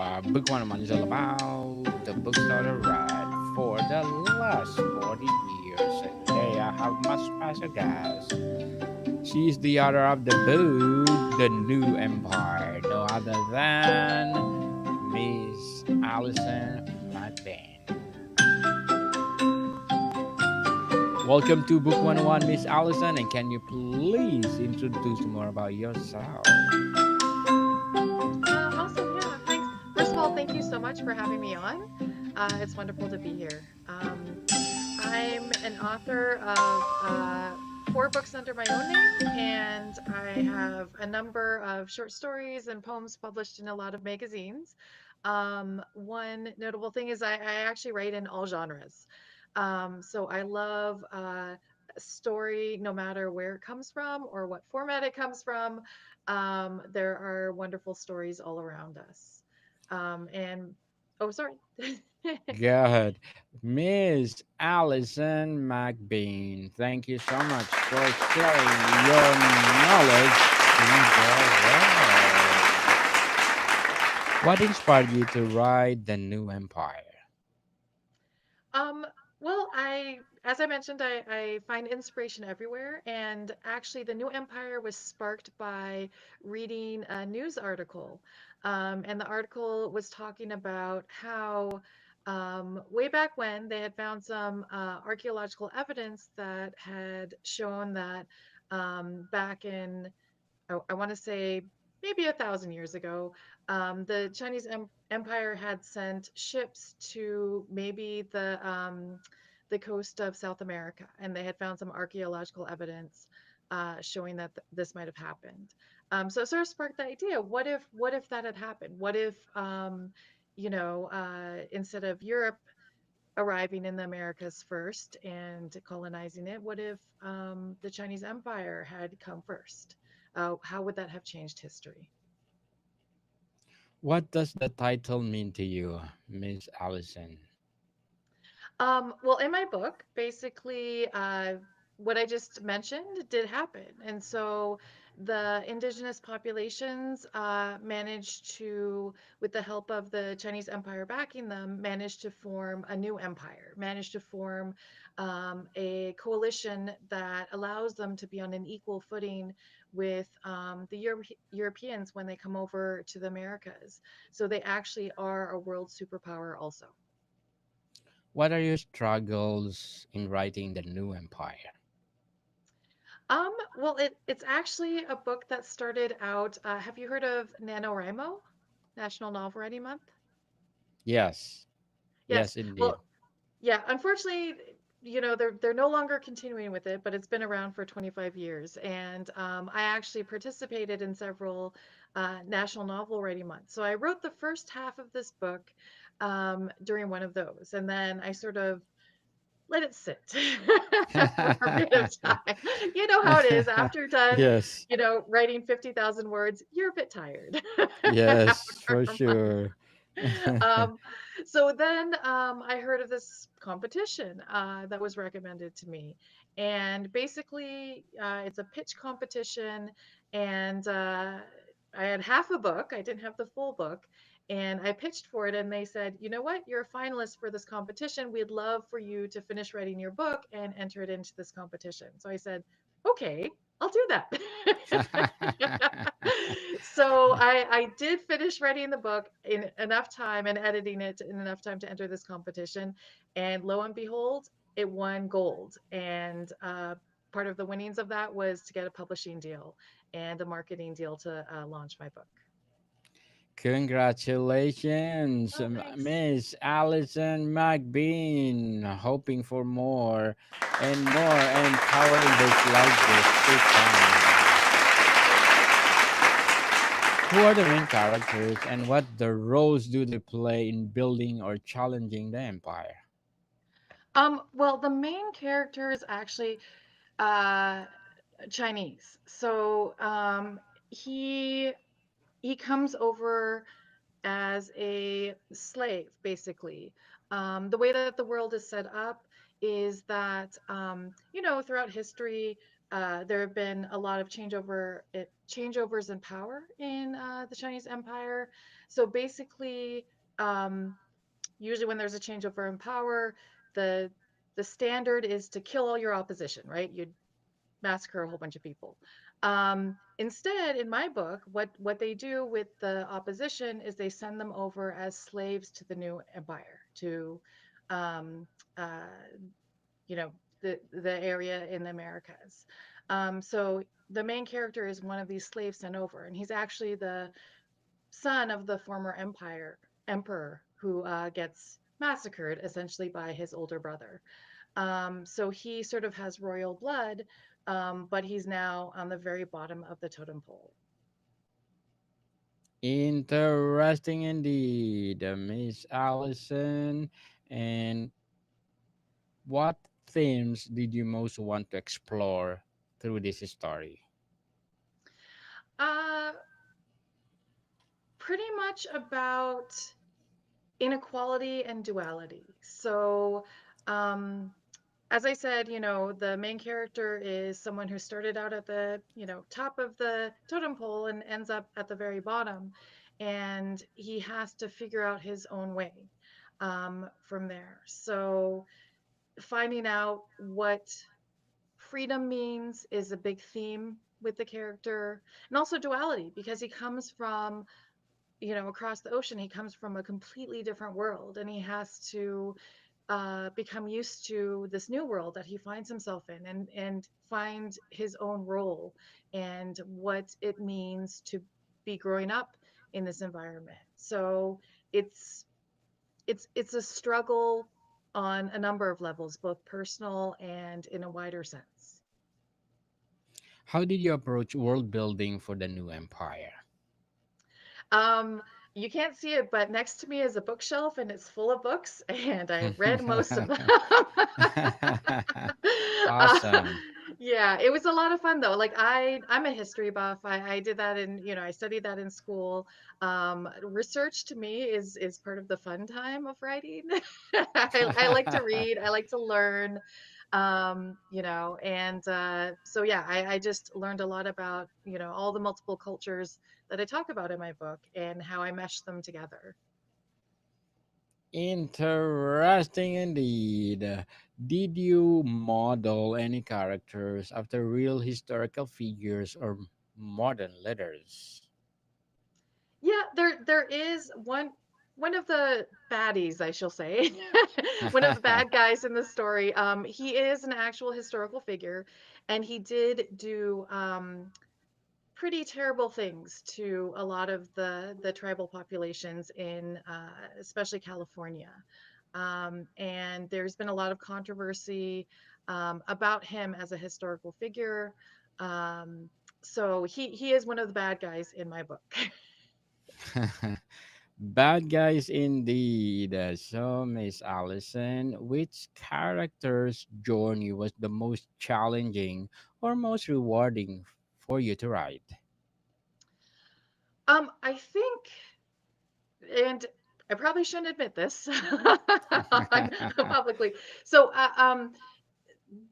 Book 101 is all about the bookseller ride for the last 40 years. And today I have my special guest. She's the author of the book, The New Empire, no other than Miss Alison McBain. Welcome to Book 101, Miss Allison, and can you please introduce more about yourself? Awesome. Yeah. Thanks. First of all, thank you so much for having me on. It's wonderful to be here. I'm an author of four books under my own name, and I have a number of short stories and poems published in a lot of magazines. One notable thing is I actually write in all genres. So I love a story no matter where it comes from or what format it comes from. There are wonderful stories all around us. And oh, sorry. Good. Miss Allison McBain, thank you so much for sharing your knowledge in the world. What inspired you to write The New Empire? Um, well, as I mentioned, I find inspiration everywhere. And actually, the New Empire was sparked by reading a news article. And the article was talking about how way back when they had found some archaeological evidence that had shown that back in I want to say maybe 1,000 years ago, the Chinese Empire had sent ships to maybe the coast of South America, and they had found some archaeological evidence showing that this might have happened. So it sort of sparked the idea: what if that had happened? What if instead of Europe arriving in the Americas first and colonizing it, what if the Chinese Empire had come first? How would that have changed history? What does the title mean to you, Miss Allison? Well, in my book, basically, what I just mentioned did happen. And so the indigenous populations managed to, with the help of the Chinese Empire backing them, managed to form a new empire, managed to form a coalition that allows them to be on an equal footing with the Europeans when they come over to the Americas. So they actually are a world superpower also. What are your struggles in writing The New Empire? Well, it's actually a book that started out. Have you heard of NaNoWriMo, National Novel Writing Month? Yes, Yes. yes, indeed. Well, yeah. Unfortunately, they're no longer continuing with it, but it's been around for 25 years, and I actually participated in several National Novel Writing Months. So I wrote the first half of this book during one of those, and then I sort of let it sit for a bit of time. You know how it is after you're done, Yes, writing 50,000 words, you're a bit tired yes, after for a month. sure. Um, so then I heard of this competition that was recommended to me. And basically, it's a pitch competition. And I had half a book, I didn't have the full book. And I pitched for it, and they said, you know what? You're a finalist for this competition. We'd love for you to finish writing your book and enter it into this competition. So I said, okay, I'll do that. So I did finish writing the book in enough time and editing it in enough time to enter this competition. And lo and behold, it won gold. And part of the winnings of that was to get a publishing deal and a marketing deal to launch my book. Congratulations, Oh, thanks. Miss Allison McBean. Hoping for more and more empowering books like this to come. Who are the main characters and what the roles do they play in building or challenging the empire? Well, the main character is actually uh, Chinese. So he he comes over as a slave, basically. The way that the world is set up is that, throughout history, there have been a lot of changeovers in power in the Chinese Empire. So basically, um, usually when there's a changeover in power, the the standard is to kill all your opposition, right? You massacre a whole bunch of people. Instead, in my book, what they do with the opposition is they send them over as slaves to the new empire, to um, uh, you know the area in the Americas. So the main character is one of these slaves sent over, and he's actually the son of the former emperor who gets massacred essentially by his older brother. So he sort of has royal blood, but he's now on the very bottom of the totem pole. Interesting indeed, Miss Allison. And what themes did you most want to explore through this story? Uh, Pretty much about inequality and duality. So, um, as I said, the main character is someone who started out at the, top of the totem pole and ends up at the very bottom. And he has to figure out his own way from there. So, finding out what freedom means is a big theme with the character, and also duality, because he comes from, across the ocean, he comes from a completely different world, and he has to become used to this new world that he finds himself in, and find his own role and what it means to be growing up in this environment. So it's it's a struggle on a number of levels, both personal and in a wider sense. How did you approach world building for the new empire? Um, you can't see it, but next to me is a bookshelf and it's full of books, and I read most of them. uh, Awesome. yeah, it was a lot of fun though. Like I'm a history buff. I did that I studied that in school. Research to me is part of the fun time of writing. I like to read. I like to learn. And so yeah, I just learned a lot about all the multiple cultures that I talk about in my book and how I mesh them together. Interesting indeed. Did you model any characters after real historical figures or modern leaders? Yeah, there is one of the baddies, I shall say, one of the bad guys in the story. He is an actual historical figure, and he did do pretty terrible things to a lot of the tribal populations in especially California. And there's been a lot of controversy about him as a historical figure. Um, so he is one of the bad guys in my book. Bad guys indeed. So, Miss Allison, which character's journey was the most challenging or most rewarding for you to write? I think, and I probably shouldn't admit this publicly. So,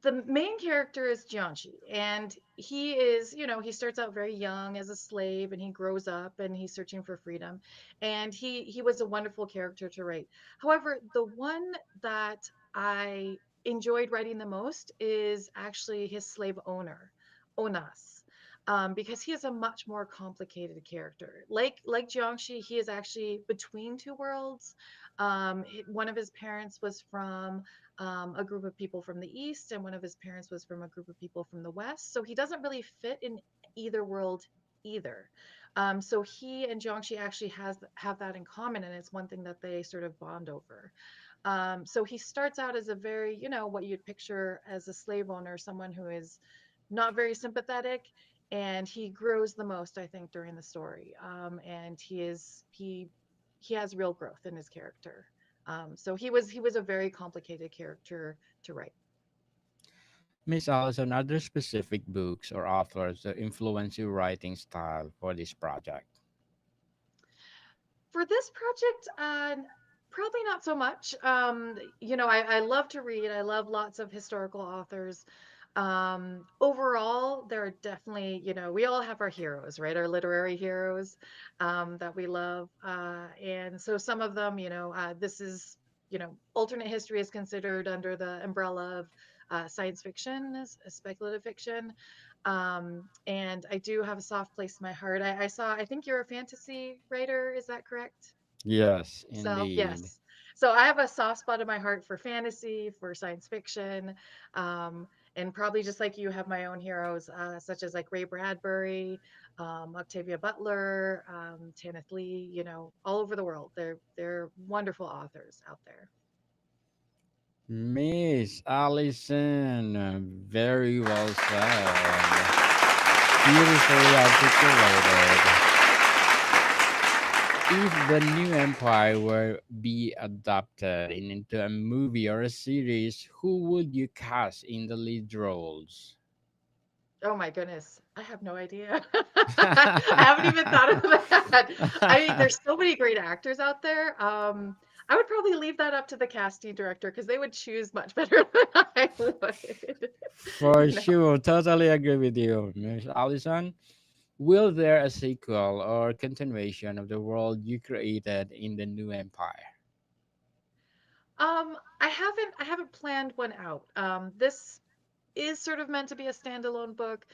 the main character is Jianqi, and he is, he starts out very young as a slave, and he grows up, and he's searching for freedom, and he was a wonderful character to write. However, the one that I enjoyed writing the most is actually his slave owner, Onas. Because he is a much more complicated character. Like Jiangxi, he is actually between two worlds. One of his parents was from a group of people from the East, and one of his parents was from a group of people from the West. So he doesn't really fit in either world either. So he and Jiangxi actually have that in common, and it's one thing that they sort of bond over. So he starts out as a very, what you'd picture as a slave owner, someone who is not very sympathetic, and he grows the most, I think, during the story. And he has real growth in his character. So he was a very complicated character to write. Miss Allison, are there specific books or authors that influence your writing style for this project? For this project, probably not so much. I love to read. I love lots of historical authors. Overall, there are definitely, we all have our heroes, right? Our literary heroes that we love. And so some of them, this is, alternate history is considered under the umbrella of science fiction, as speculative fiction. And I do have a soft place in my heart. I think you're a fantasy writer, is that correct? Yes, So, indeed. yes. So I have a soft spot in my heart for fantasy, for science fiction, um, and probably just like you have my own heroes, such as like Ray Bradbury, Octavia Butler, Tanith Lee, all over the world. They're wonderful authors out there. Miss Allison, very well said. Beautifully articulated. If the new empire were be adapted into a movie or a series, who would you cast in the lead roles? Oh my goodness. I have no idea. I haven't even thought of that. I mean, there's so many great actors out there. I would probably leave that up to the casting director because they would choose much better than I would. For You know. sure, totally agree with you, Miss Allison. Will there a sequel or continuation of the world you created in the new empire? I haven't planned one out. This is sort of meant to be a standalone book.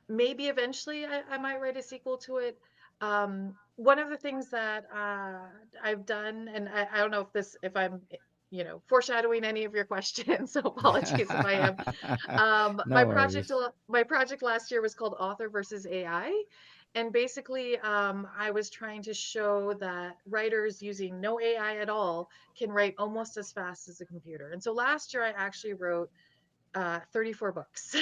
Maybe eventually I might write a sequel to it. One of the things that I've done, and I don't know if I'm, foreshadowing any of your questions, so apologies if I am. No worries. My project last year was called Author versus AI. And basically, I was trying to show that writers using no AI at all can write almost as fast as a computer. And so last year, I actually wrote 34 books.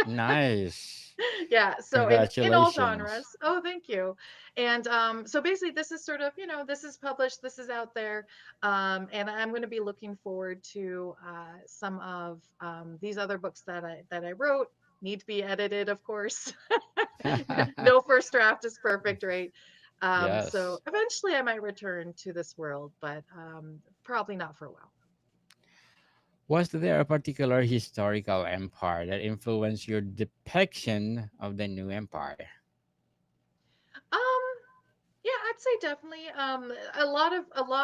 Nice. Yeah, so in all Congratulations. genres. Oh, thank you. And so basically this is sort of, this is published, this is out there. And I'm going to be looking forward to some of these other books that I wrote. Need to be edited, of course. No first draft is perfect, right? So Yes. eventually I might return to this world, but probably not for a while. Was there a particular historical empire that influenced your depiction of the new empire? Um, Yeah, I'd say definitely. A lot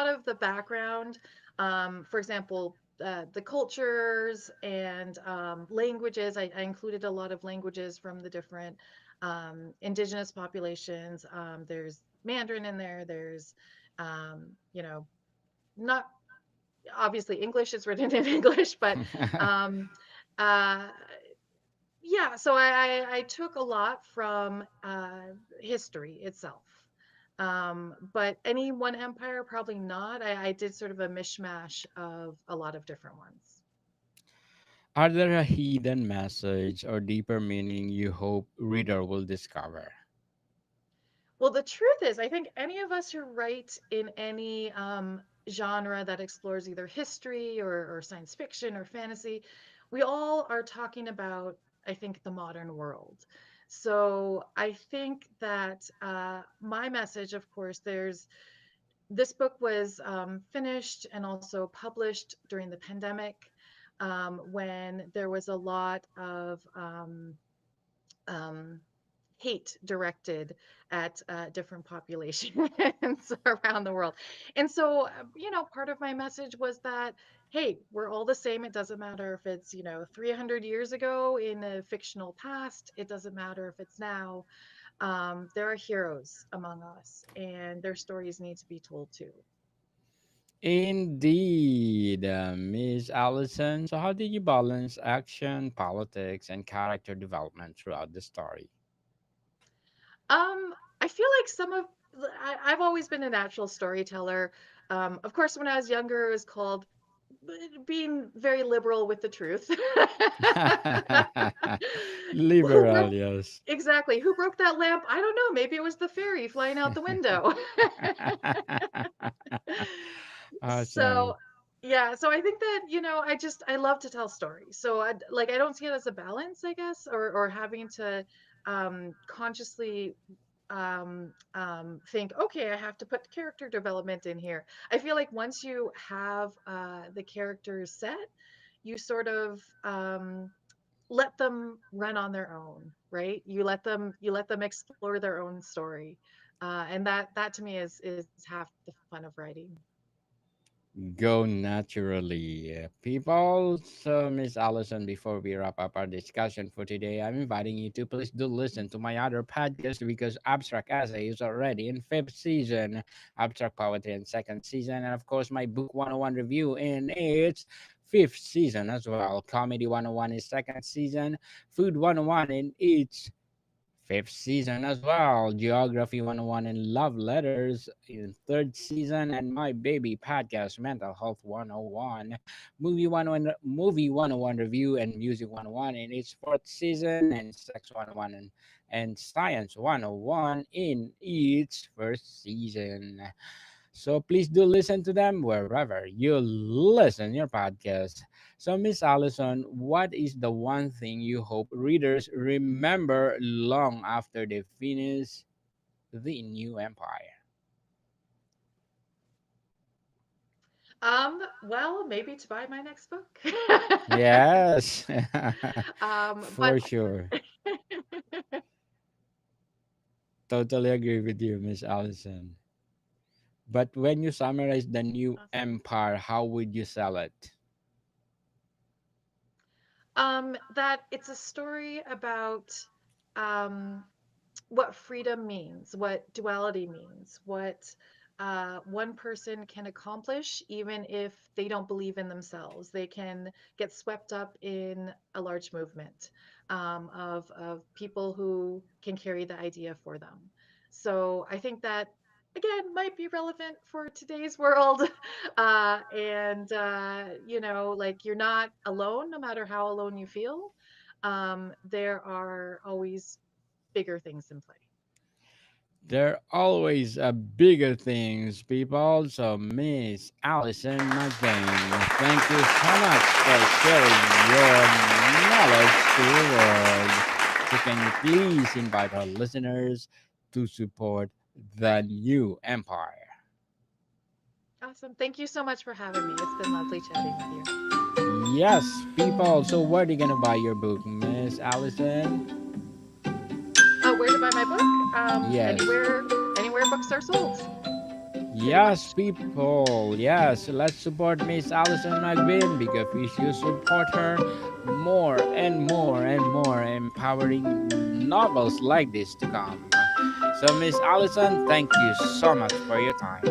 of the background, for example, the cultures and languages. I included a lot of languages from the different indigenous populations. There's Mandarin in there. There's, not obviously English is written in English, but um, uh, yeah, so I took a lot from history itself. But any one empire, probably not. I did sort of a mishmash of a lot of different ones. Are there a hidden message or deeper meaning you hope reader will discover? Well, the truth is, I think any of us who write in any genre that explores either history or science fiction or fantasy, we all are talking about, I think, the modern world. So I think that my message, of course, this book was finished and also published during the pandemic, when there was a lot of um, hate directed at different populations around the world. And so, part of my message was that, hey, we're all the same. It doesn't matter if it's, 300 years ago in a fictional past, it doesn't matter if it's now. There are heroes among us, and their stories need to be told too. Indeed, Miss Allison. So, how did you balance action, politics, and character development throughout the story? I feel like I've always been a natural storyteller. Of course, when I was younger, it was called being very liberal with the truth. Who Liberal, broke yes. exactly? Who broke that lamp? I don't know. Maybe it was the fairy flying out the window. Awesome. So, yeah, so I think that, I love to tell stories. So I don't see it as a balance, I guess, or having to consciously think, okay, I have to put character development in here. I feel like once you have the characters set, you sort of let them run on their own, right? You let them explore their own story, and that to me is half the fun of writing. Go naturally, people. So, Miss Allison, before we wrap up our discussion for today, I'm inviting you to please do listen to my other podcast because Abstract Essay is already in fifth season, Abstract Poetry in second season, and of course, my Book 101 review in its fifth season as well. Comedy 101 is second season, Food 101 in its fifth season as well. Geography 101 and Love Letters in third season. And My Baby Podcast, Mental Health 101, Movie 101 Review, and Music 101 in its fourth season. And Sex 101 and Science 101 in its first season. So please do listen to them wherever you listen your podcast. So Miss Allison, what is the one thing you hope readers remember long after they finish The New Empire? Well, maybe to buy my next book. Yes, But for sure. Totally agree with you, Miss Allison. But when you summarize The New awesome. Empire, how would you sell it? That it's a story about um, what freedom means, what duality means, what one person can accomplish, even if they don't believe in themselves. They can get swept up in a large movement of people who can carry the idea for them. So I think that again might be relevant for today's world. And like you're not alone, no matter how alone you feel. There are always bigger things in play. There always bigger things, people. So, Miss Alison McBain, thank you so much for sharing your knowledge to the world. So, can you please invite our listeners to support the new empire? Awesome. Thank you so much for having me. It's been lovely chatting with you. Yes, people. So, where are you gonna buy your book, Miss Allison? Where to buy my book? Yes. Anywhere books are sold, pretty Yes, much. people. Yes, let's support Miss Alison McBain because we should support her more and more and more empowering novels like this to come. So, Miss Allison, thank you so much for your time.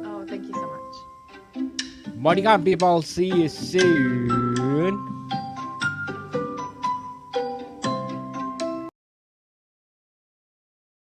Oh, thank you so much. Morning, people. See you soon.